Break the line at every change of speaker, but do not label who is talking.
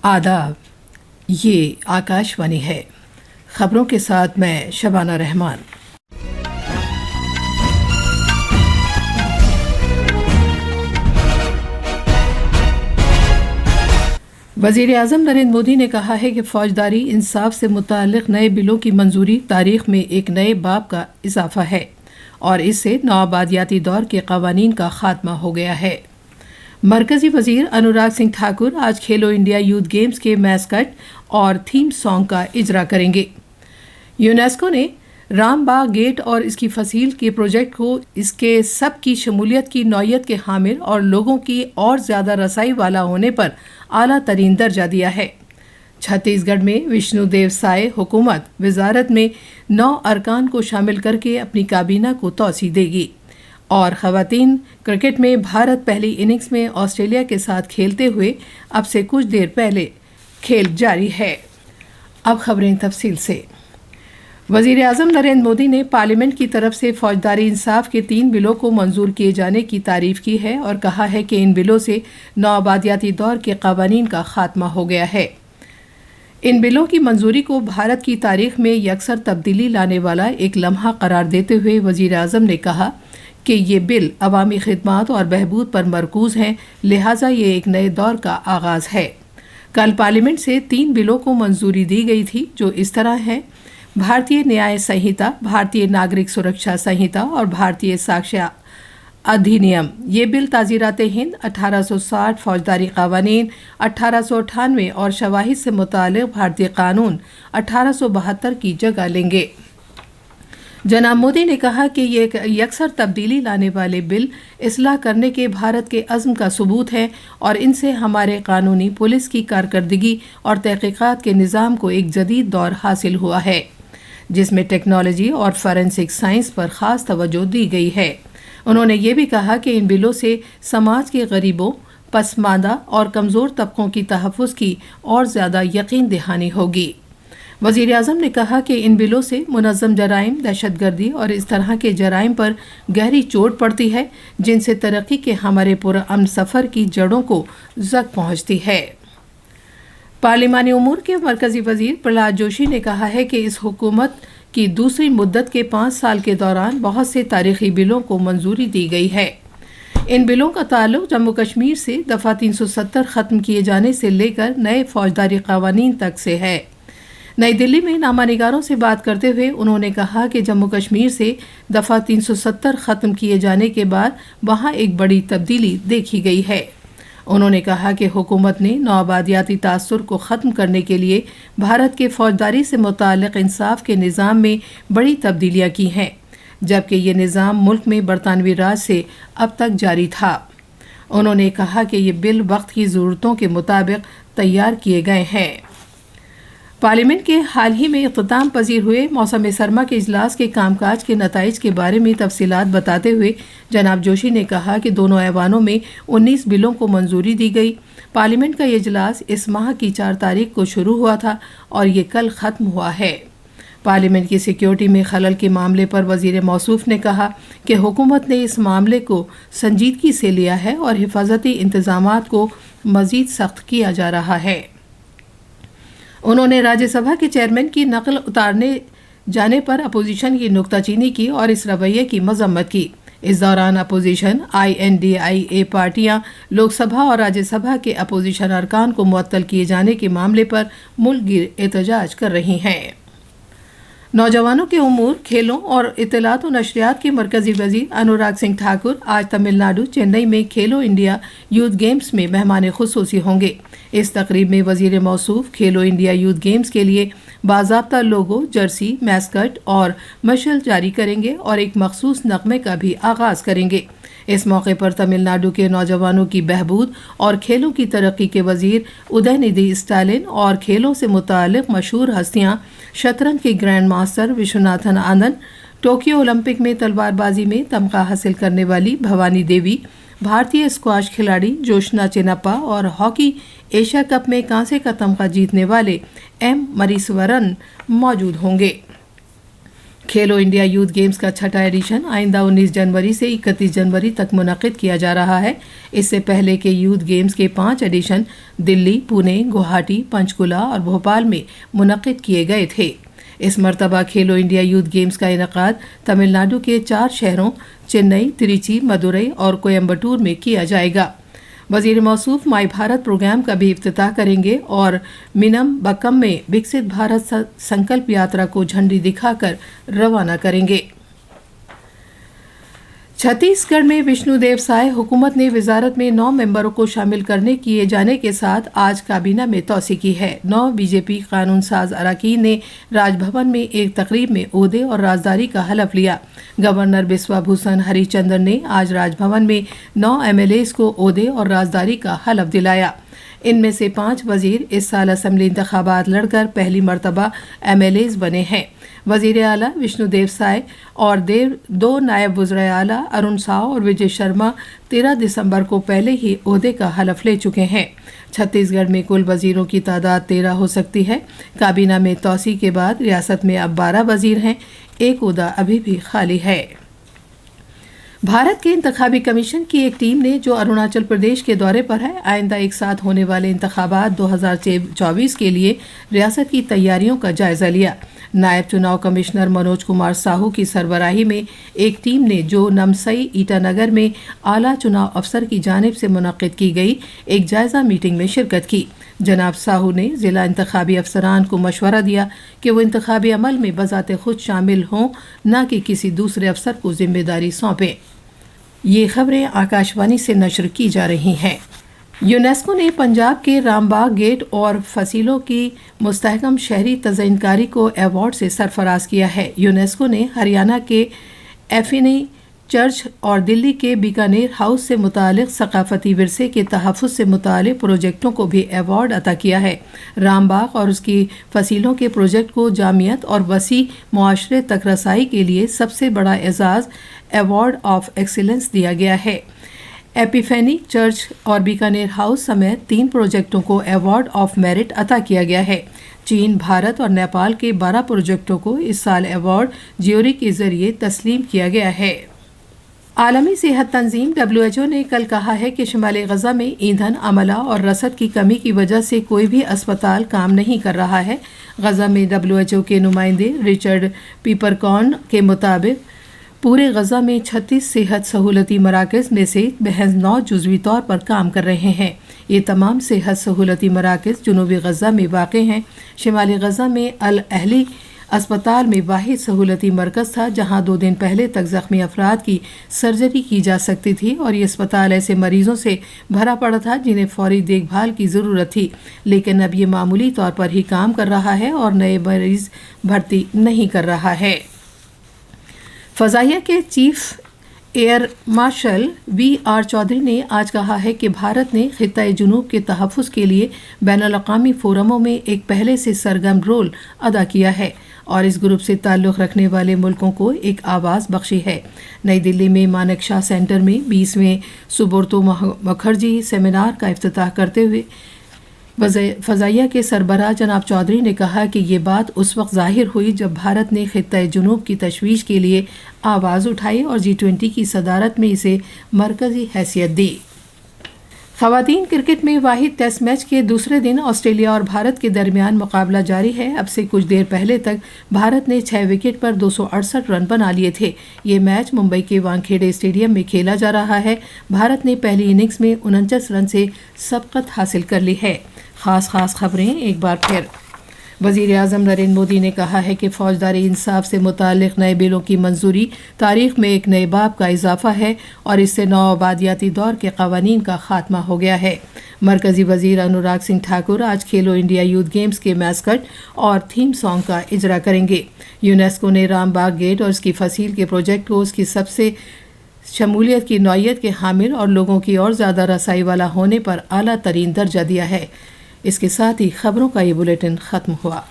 آداب، یہ آکاشوانی ہے۔ خبروں کے ساتھ میں شبانہ رحمان۔ وزیر اعظم نریندر مودی نے کہا ہے کہ فوجداری انصاف سے متعلق نئے بلوں کی منظوری تاریخ میں ایک نئے باب کا اضافہ ہے اور اس سے نوآبادیاتی دور کے قوانین کا خاتمہ ہو گیا ہے۔ مرکزی وزیر انوراگ سنگھ ٹھاکر آج کھیلو انڈیا یوتھ گیمز کے میسکٹ اور تھیم سانگ کا اجرا کریں گے۔ یونیسکو نے رام باغ گیٹ اور اس کی فصیل کے پروجیکٹ کو اس کے سب کی شمولیت کی نوعیت کے حامل اور لوگوں کی اور زیادہ رسائی والا ہونے پر اعلیٰ ترین درجہ دیا ہے۔ چھتیس گڑھ میں وشنو دیو سائے حکومت وزارت میں 9 ارکان کو شامل کر کے اپنی کابینہ کو توسیع دے گی، اور خواتین کرکٹ میں بھارت پہلی اننگز میں آسٹریلیا کے ساتھ کھیلتے ہوئے اب سے کچھ دیر پہلے کھیل جاری ہے۔ اب خبریں تفصیل سے۔ وزیر اعظم نریندر مودی نے پارلیمنٹ کی طرف سے فوجداری انصاف کے 3 بلوں کو منظور کیے جانے کی تعریف کی ہے اور کہا ہے کہ ان بلوں سے نوآبادیاتی دور کے قوانین کا خاتمہ ہو گیا ہے۔ ان بلوں کی منظوری کو بھارت کی تاریخ میں یکسر تبدیلی لانے والا ایک لمحہ قرار دیتے ہوئے وزیر اعظم نے کہا کہ یہ بل عوامی خدمات اور بہبود پر مرکوز ہیں، لہٰذا یہ ایک نئے دور کا آغاز ہے۔ کل پارلیمنٹ سے 3 بلوں کو منظوری دی گئی تھی جو اس طرح ہیں: بھارتیہ نیائے سنہتا، بھارتیہ ناگرک سرکشا سنہتا اور بھارتیہ ساکشا ادھینیم۔ یہ بل تعزیرات ہند 1860، فوجداری قوانین 1898 اور شواہد سے متعلق بھارتی قانون 1872 کی جگہ لیں گے۔ جناب مودی نے کہا کہ یہ ایک یکسر تبدیلی لانے والے بل اصلاح کرنے کے بھارت کے عزم کا ثبوت ہے اور ان سے ہمارے قانونی پولیس کی کارکردگی اور تحقیقات کے نظام کو ایک جدید دور حاصل ہوا ہے، جس میں ٹیکنالوجی اور فورینسک سائنس پر خاص توجہ دی گئی ہے۔ انہوں نے یہ بھی کہا کہ ان بلوں سے سماج کے غریبوں، پسماندہ اور کمزور طبقوں کی تحفظ کی اور زیادہ یقین دہانی ہوگی۔ وزیر اعظم نے کہا کہ ان بلوں سے منظم جرائم، دہشت گردی اور اس طرح کے جرائم پر گہری چوٹ پڑتی ہے جن سے ترقی کے ہمارے پرامن سفر کی جڑوں کو زد پہنچتی ہے۔ پارلیمانی امور کے مرکزی وزیر پرہلاد جوشی نے کہا ہے کہ اس حکومت کی دوسری مدت کے 5 سال کے دوران بہت سے تاریخی بلوں کو منظوری دی گئی ہے۔ ان بلوں کا تعلق جموں کشمیر سے دفعہ 370 ختم کیے جانے سے لے کر نئے فوجداری قوانین تک سے ہے۔ نئی دلی میں نامہ نگاروں سے بات کرتے ہوئے انہوں نے کہا کہ جموں کشمیر سے دفعہ 370 ختم کیے جانے کے بعد وہاں ایک بڑی تبدیلی دیکھی گئی ہے۔ انہوں نے کہا کہ حکومت نے نوآبادیاتی تاثر کو ختم کرنے کے لیے بھارت کے فوجداری سے متعلق انصاف کے نظام میں بڑی تبدیلیاں کی ہیں، جبکہ یہ نظام ملک میں برطانوی راج سے اب تک جاری تھا۔ انہوں نے کہا کہ یہ بل وقت کی ضرورتوں کے مطابق تیار کیے گئے ہیں۔ پارلیمنٹ کے حال ہی میں اختتام پذیر ہوئے موسم سرما کے اجلاس کے کام کاج کے نتائج کے بارے میں تفصیلات بتاتے ہوئے جناب جوشی نے کہا کہ دونوں ایوانوں میں 19 بلوں کو منظوری دی گئی۔ پارلیمنٹ کا یہ اجلاس اس ماہ کی 4 تاریخ کو شروع ہوا تھا اور یہ کل ختم ہوا ہے۔ پارلیمنٹ کی سیکیورٹی میں خلل کے معاملے پر وزیر موصوف نے کہا کہ حکومت نے اس معاملے کو سنجیدگی سے لیا ہے اور حفاظتی انتظامات کو مزید سخت کیا جا رہا ہے۔ انہوں نے راجیہ سبھا کے چیئرمین کی نقل اتارنے جانے پر اپوزیشن کی نکتہ چینی کی اور اس رویے کی مذمت کی۔ اس دوران اپوزیشن INDIA پارٹیاں لوک سبھا اور راجیہ سبھا کے اپوزیشن ارکان کو معطل کیے جانے کے معاملے پر ملک گیر احتجاج کر رہی ہیں۔ نوجوانوں کے امور، کھیلوں اور اطلاعات و نشریات کے مرکزی وزیر انوراگ سنگھ ٹھاکر آج تمل ناڈو چنئی میں کھیلو انڈیا یوتھ گیمز میں مہمان خصوصی ہوں گے۔ اس تقریب میں وزیر موصوف کھیلو انڈیا یوتھ گیمز کے لیے باضابطہ لوگو، جرسی، میسکٹ اور مشل جاری کریں گے اور ایک مخصوص نغمے کا بھی آغاز کریں گے۔ اس موقع پر تمل ناڈو کے نوجوانوں کی بہبود اور کھیلوں کی ترقی کے وزیر ادے ندھی اسٹالن اور کھیلوں سے متعلق مشہور ہستیاں شطرنج کے گرینڈ ماسٹر وشوناتھن آنند، ٹوکیو اولمپک میں تلوار بازی میں تمغہ حاصل کرنے والی بھوانی دیوی، بھارتیہ اسکواش کھلاڑی جوشنا چنپا اور ہاکی ایشیا کپ میں کانسے کا تمغہ جیتنے والے M مریسورن موجود ہوں گے۔ खेलो इंडिया यूथ गेम्स का छठा एडिशन आइंदा 19 जनवरी से 31 जनवरी तक मुनक़िद किया जा रहा है। इससे पहले के यूथ गेम्स के 5 एडिशन दिल्ली, पुणे, गुवाहाटी, पंचकुला और भोपाल में मुनक़िद किए गए थे। इस मरतबा खेलो इंडिया यूथ गेम्स का इनक़ाद तमिलनाडु के 4 शहरों चेन्नई, त्रिची, मदुरई और कोयम्बटूर में किया जाएगा। वज़ीर मौसूफ माई भारत प्रोग्राम का भी इफ्तिताह करेंगे और मिनम में विकसित भारत संकल्प यात्रा को झंडी दिखाकर रवाना करेंगे। छत्तीसगढ़ में विष्णुदेव साय हुकूमत ने वजारत में 9 मेंबरों को शामिल किए जाने के साथ आज काबीना में तौसी की है। 9 बीजेपी कानून साज अरकान ने राजभवन में एक तकरीब में ओहदे और राजदारी का हलफ लिया। गवर्नर बिस्वा भूषण हरिचंदन ने आज राजभवन में 9 MLAs को ओहदे और राजदारी का हलफ दिलाया। इनमें से 5 वजीर इस साल असम्बली इंतखाबात लड़कर पहली मरतबा MLAs बने हैं। वजीर आला विष्णुदेव साय और 2 नायब वज़ीर आला अरुण साव और विजय शर्मा 13 दिसंबर को पहले ही ओहदे का हलफ ले चुके हैं। छत्तीसगढ़ में कुल वजीरों की तादाद 13 हो सकती है। काबीना में तौसी के बाद रियासत में अब 12 वजीर हैं। एक ओहदा अभी भी खाली है। भारत के इंतखाबी कमीशन की एक टीम ने जो अरुणाचल प्रदेश के दौरे पर है, आइंदा एक साथ होने वाले इंतखाबात 2024 के लिए रियासत की तैयारियों का जायजा लिया। नायब चुनाव कमिश्नर मनोज कुमार साहू की सरबराही में एक टीम ने जो नमसई ईटानगर में आला चुनाव अफसर की जानिब से मुनक़िद की गई एक जायजा मीटिंग में शिरकत की। जनाब साहू ने ज़िला इंतखाबी अफसरान को मशवरा दिया कि वो इंतखाबी अमल में बज़ाते खुद शामिल हों, न कि किसी दूसरे अफसर को जिम्मेदारी सौंपें। ये खबरें आकाशवाणी से नशर की जा रही हैं। यूनेस्को ने पंजाब के रामबाग गेट और फसीलों की मुस्तहकम शहरी तज़य्युनकारी को अवार्ड से सरफराज किया है। यूनेस्को ने हरियाणा के एफिनी चर्च और दिल्ली के बीकानेर हाउस से मुतालिक सकाफती विरसे के तहफ़्फ़ुज़ से मुतालिक प्रोजेक्टों को भी अवार्ड अता किया है। रामबाग और उसकी फसीलों के प्रोजेक्ट को जामियत और वसी मुआशरे तक रसाई के लिए सबसे बड़ा एजाज़ अवार्ड ऑफ एक्सीलेंस दिया गया है। एपिफेनी चर्च और बीकानेर हाउस समेत 3 प्रोजेक्टों को अवार्ड ऑफ मेरिट अता किया गया है। चीन, भारत और नेपाल के 12 प्रोजेक्टों को इस साल अवार्ड ज्यूरी के जरिए तस्लीम किया गया है। आलमी सेहत तंजीम WHO ने कल कहा है कि शिमाली गजा में ईंधन, अमला और रसद की कमी की वजह से कोई भी अस्पताल काम नहीं कर रहा है। गजा में WHO के नुमाइंदे रिचर्ड पीपरकॉर्न के मुताबिक पूरे गजा में 36 सेहत सहूलती मराकज़ में से महज 9 जुज़वी तौर पर काम कर रहे हैं। ये तमाम सेहत सहूलती मराकज़ जनूबी गजा में वाक़ हैं। शिमाली गजा में अल अहली अस्पताल में वाहिद सहूलती मरकज़ था जहां 2 दिन पहले तक ज़ख्मी अफराद की सर्जरी की जा सकती थी और ये अस्पताल ऐसे मरीज़ों से भरा पड़ा था जिन्हें फौरी देखभाल की ज़रूरत थी, लेकिन अब ये मामूली तौर पर ही काम कर रहा है और नए मरीज़ भर्ती नहीं कर रहा है। फ़ज़ाइया के chief air marshal VR Chaudhary ने आज कहा है कि भारत ने खित्ता जुनूब के तहफ़्फ़ुज़ के लिए बैनुल-अक़वामी फ़ोरमों में एक पहले से सरगर्म रोल अदा किया है और इस ग्रुप से ताल्लुक़ रखने वाले मुल्कों को एक आवाज़ बख्शी है। नई दिल्ली में मानेकशॉ सेंटर में 20वें सुब्रतो मुखर्जी सेमिनार का इफ्तिताह करते हुए फ़ज़ाइया के सरबराह जनाब चौधरी ने कहा कि ये बात उस वक्त ज़ाहिर हुई जब भारत ने खित्ता जुनूब की तशवीश के लिए आवाज़ उठाई और G20 की सदारत में इसे मरकज़ी हैसियत दी। ख़वातीन क्रिकेट में वाहिद टेस्ट मैच के दूसरे दिन ऑस्ट्रेलिया और भारत के दरमियान मुकाबला जारी है। अब से कुछ देर पहले तक भारत ने 6 विकेट पर 268 रन बना लिए थे। ये मैच मुंबई के वानखेड़े स्टेडियम में खेला जा रहा है। भारत ने पहली इनिंग्स में 49 रन से सबकत हासिल कर ली है। ख़ास खबरें एक बार फिर। वज़ीर आज़म नरेंद्र मोदी ने कहा है कि फ़ौजदारी इंसाफ से मुताल्लिक़ नए बिलों की मंजूरी तारीख़ में एक नए बाब का इजाफ़ा है और इससे नौआबादियाती दौर के क़वानीन का ख़ात्मा हो गया है। मरकज़ी वज़ीर अनुराग सिंह ठाकुर आज खेलो इंडिया यूथ गेम्स के मैस्कट और थीम सॉन्ग का इजरा करेंगे। यूनेस्को ने रामबाग गेट और उसकी फसील के प्रोजेक्ट को उसकी सबसे शमूलियत की नौइयत के हामिल और लोगों की और ज़्यादा रसाई वाला होने पर आला तरीन दर्जा दिया है। इसके साथ ही खबरों का ये बुलेटिन ख़त्म हुआ।